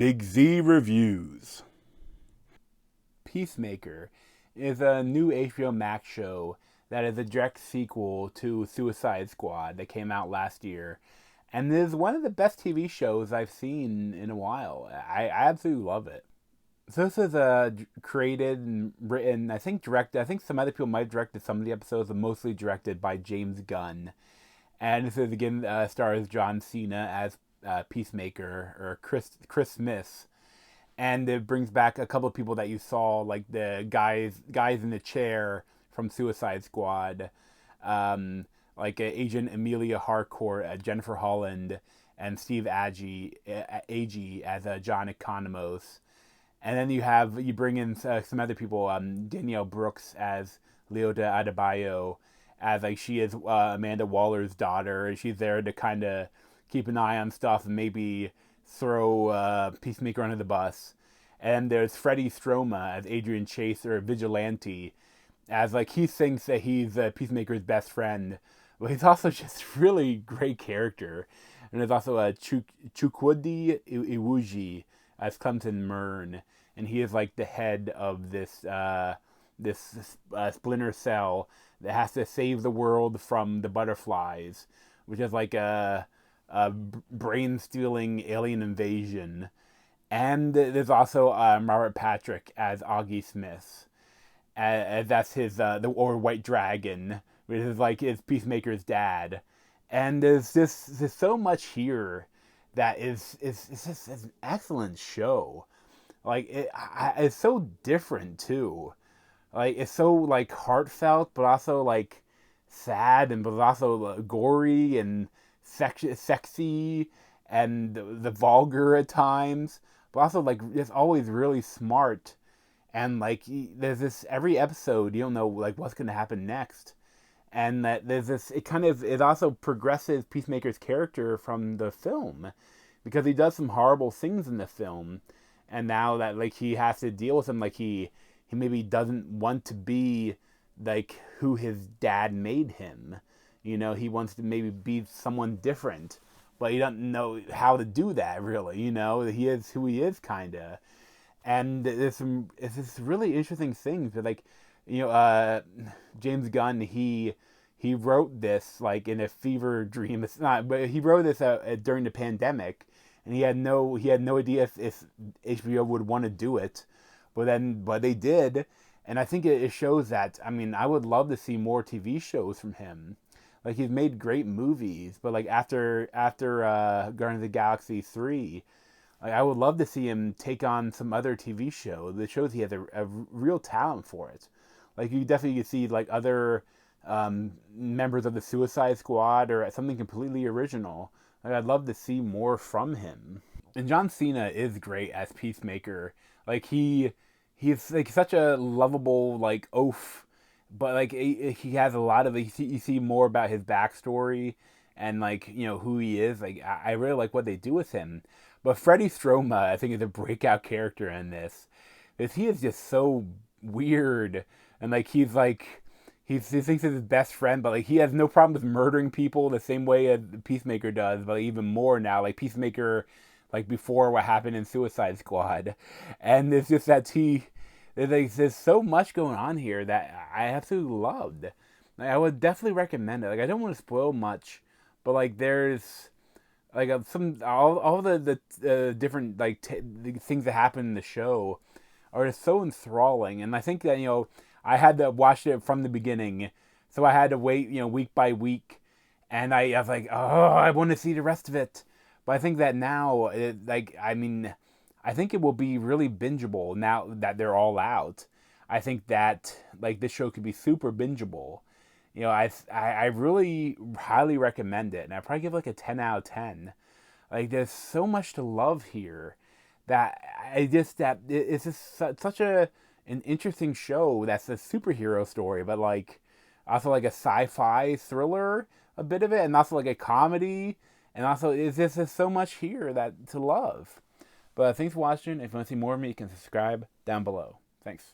Big Z Reviews. Peacemaker is a new HBO Max show that is a direct sequel to Suicide Squad that came out last year. And is one of the best TV shows I've seen in a while. I absolutely love it. So this is created and written, I think directed, I think some other people might have directed some of the episodes, but mostly directed by James Gunn. And this is again stars John Cena as Peacemaker, or Chris Smith. And it brings back a couple of people that you saw, like the guys in the chair from Suicide Squad, like Agent Amelia Harcourt, Jennifer Holland, and Steve Agee as John Economos. And then you bring in some other people, Danielle Brooks as Leota Adebayo, as like she is Amanda Waller's daughter, and she's there to kind of keep an eye on stuff and maybe throw Peacemaker under the bus. And there's Freddie Stroma as Adrian Chase, or Vigilante, as like he thinks that he's Peacemaker's best friend, but he's also just really great character. And there's also Chukwudi Iwuji as Clemson Mern, and he is like the head of this splinter cell that has to save the world from the butterflies, which is like a brain-stealing alien invasion. And there's also Robert Patrick as Augie Smith, as that's his or White Dragon, which is like his Peacemaker's dad. And there's so much here that is just an excellent show. Like it's so different too. Like it's so like heartfelt, but also like sad, and but also gory and sexy, and the vulgar at times. But also like it's always really smart, and like there's this every episode you don't know like what's gonna happen next, and that there's this it also progresses Peacemaker's character from the film, because he does some horrible things in the film, and now that like he has to deal with them, like he maybe doesn't want to be like who his dad made him. You know, he wants to maybe be someone different, but he doesn't know how to do that really. You know, he is who he is, kinda. And it's this really interesting thing that like, James Gunn, he wrote this like in a fever dream. It's not, but he wrote this during the pandemic, and he had no idea if HBO would want to do it, but they did, and I think it shows that. I mean, I would love to see more TV shows from him. Like he's made great movies, but like after Guardians of the Galaxy 3, like I would love to see him take on some other TV show that shows he has a real talent for it. Like you definitely could see like other members of the Suicide Squad, or something completely original. Like I'd love to see more from him. And John Cena is great as Peacemaker. Like he's like such a lovable like oaf, but like he has a lot of you see more about his backstory and like who he is. Like I really like what they do with him. But Freddie Stroma, I think, is a breakout character in this, because he is just so weird, and like he thinks he's his best friend, but like he has no problem with murdering people the same way as Peacemaker does, but even more now. Like Peacemaker, like before what happened in Suicide Squad, and it's just that there's so much going on here that I absolutely loved. Like, I would definitely recommend it. Like I don't want to spoil much, but like there's like all the different like the things that happen in the show are just so enthralling, and I think that I had to watch it from the beginning, so I had to wait week by week, and I was like, oh, I want to see the rest of it. But I think that now I think it will be really bingeable now that they're all out. I think that like this show could be super bingeable. I really highly recommend it, and I probably give like a 10 out of 10. Like there's so much to love here that it's just such an interesting show that's a superhero story, but like also like a sci-fi thriller, a bit of it, and also like a comedy, and also it's just so much here that to love. But thanks for watching. If you want to see more of me, you can subscribe down below. Thanks.